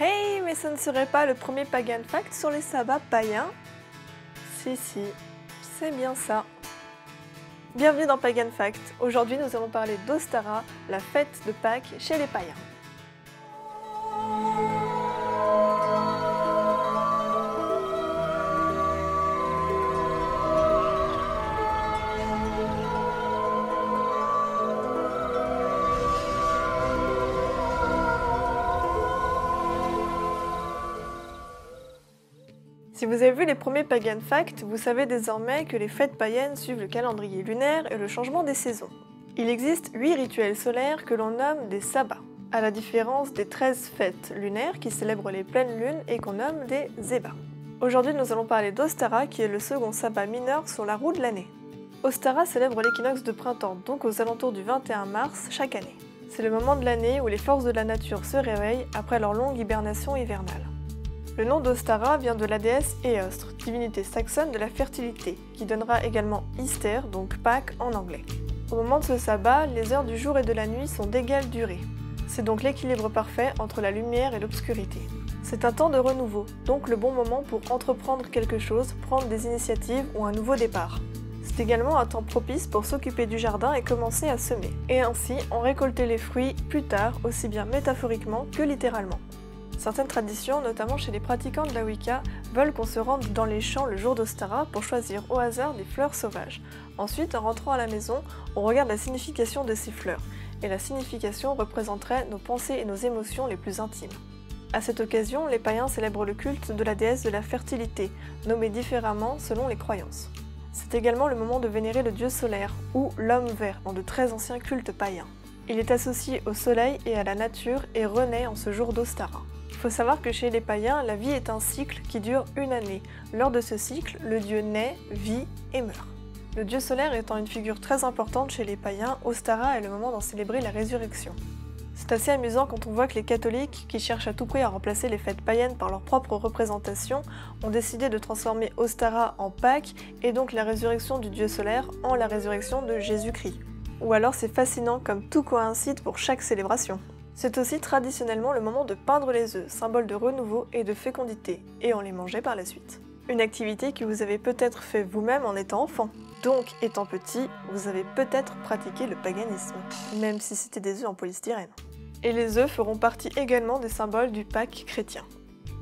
Hey, mais ce ne serait pas le premier Pagan Fact sur les sabbats païens? Si, c'est bien ça. Bienvenue dans Pagan Fact. Aujourd'hui, nous allons parler d'Ostara, la fête de Pâques chez les païens. Si vous avez vu les premiers Pagan Facts, vous savez désormais que les fêtes païennes suivent le calendrier lunaire et le changement des saisons. Il existe 8 rituels solaires que l'on nomme des sabbats, à la différence des 13 fêtes lunaires qui célèbrent les pleines lunes et qu'on nomme des zébats. Aujourd'hui, nous allons parler d'Ostara qui est le second sabbat mineur sur la roue de l'année. Ostara célèbre l'équinoxe de printemps, donc aux alentours du 21 mars chaque année. C'est le moment de l'année où les forces de la nature se réveillent après leur longue hibernation hivernale. Le nom d'Ostara vient de la déesse Eostre, divinité saxonne de la fertilité, qui donnera également Easter, donc Pâques en anglais. Au moment de ce sabbat, les heures du jour et de la nuit sont d'égale durée. C'est donc l'équilibre parfait entre la lumière et l'obscurité. C'est un temps de renouveau, donc le bon moment pour entreprendre quelque chose, prendre des initiatives ou un nouveau départ. C'est également un temps propice pour s'occuper du jardin et commencer à semer, et ainsi en récolter les fruits plus tard, aussi bien métaphoriquement que littéralement. Certaines traditions, notamment chez les pratiquants de la Wicca, veulent qu'on se rende dans les champs le jour d'Ostara pour choisir au hasard des fleurs sauvages. Ensuite, en rentrant à la maison, on regarde la signification de ces fleurs, et la signification représenterait nos pensées et nos émotions les plus intimes. À cette occasion, les païens célèbrent le culte de la déesse de la fertilité, nommée différemment selon les croyances. C'est également le moment de vénérer le dieu solaire, ou l'homme vert, dans de très anciens cultes païens. Il est associé au soleil et à la nature et renaît en ce jour d'Ostara. Il faut savoir que chez les païens, la vie est un cycle qui dure une année. Lors de ce cycle, le dieu naît, vit et meurt. Le dieu solaire étant une figure très importante chez les païens, Ostara est le moment d'en célébrer la résurrection. C'est assez amusant quand on voit que les catholiques, qui cherchent à tout prix à remplacer les fêtes païennes par leur propre représentation, ont décidé de transformer Ostara en Pâques et donc la résurrection du dieu solaire en la résurrection de Jésus-Christ. Ou alors c'est fascinant comme tout coïncide pour chaque célébration. C'est aussi traditionnellement le moment de peindre les œufs, symbole de renouveau et de fécondité, et on les mangeait par la suite. Une activité que vous avez peut-être fait vous-même en étant enfant. Donc, étant petit, vous avez peut-être pratiqué le paganisme, même si c'était des œufs en polystyrène. Et les œufs feront partie également des symboles du Pâques chrétien.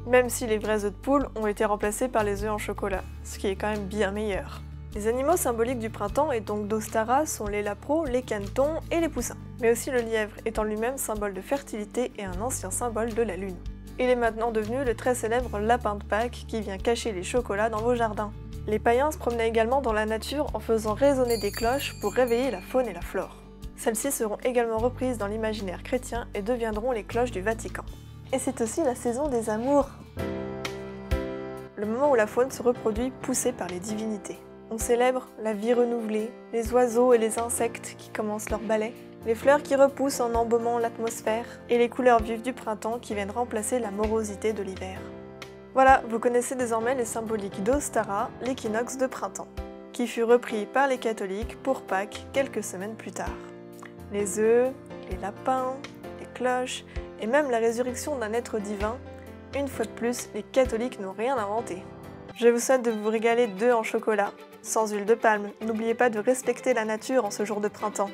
Même si les vrais œufs de poule ont été remplacés par les œufs en chocolat, ce qui est quand même bien meilleur. Les animaux symboliques du printemps et donc d'Ostara sont les lapros, les canetons et les poussins. Mais aussi le lièvre étant lui-même symbole de fertilité et un ancien symbole de la lune. Il est maintenant devenu le très célèbre lapin de Pâques qui vient cacher les chocolats dans vos jardins. Les païens se promenaient également dans la nature en faisant résonner des cloches pour réveiller la faune et la flore. Celles-ci seront également reprises dans l'imaginaire chrétien et deviendront les cloches du Vatican. Et c'est aussi la saison des amours. Le moment où la faune se reproduit poussée par les divinités. On célèbre la vie renouvelée, les oiseaux et les insectes qui commencent leur balai, les fleurs qui repoussent en embaumant l'atmosphère, et les couleurs vives du printemps qui viennent remplacer la morosité de l'hiver. Voilà, vous connaissez désormais les symboliques d'Ostara, l'équinoxe de printemps, qui fut repris par les catholiques pour Pâques quelques semaines plus tard. Les œufs, les lapins, les cloches, et même la résurrection d'un être divin, une fois de plus, les catholiques n'ont rien inventé. Je vous souhaite de vous régaler d'œufs en chocolat, sans huile de palme. N'oubliez pas de respecter la nature en ce jour de printemps.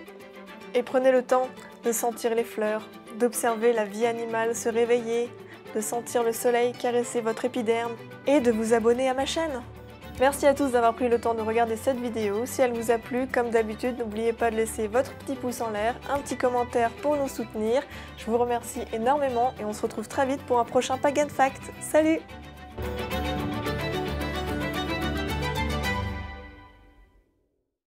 Et prenez le temps de sentir les fleurs, d'observer la vie animale se réveiller, de sentir le soleil caresser votre épiderme et de vous abonner à ma chaîne. Merci à tous d'avoir pris le temps de regarder cette vidéo. Si elle vous a plu, comme d'habitude, n'oubliez pas de laisser votre petit pouce en l'air, un petit commentaire pour nous soutenir. Je vous remercie énormément et on se retrouve très vite pour un prochain Pagan Fact. Salut!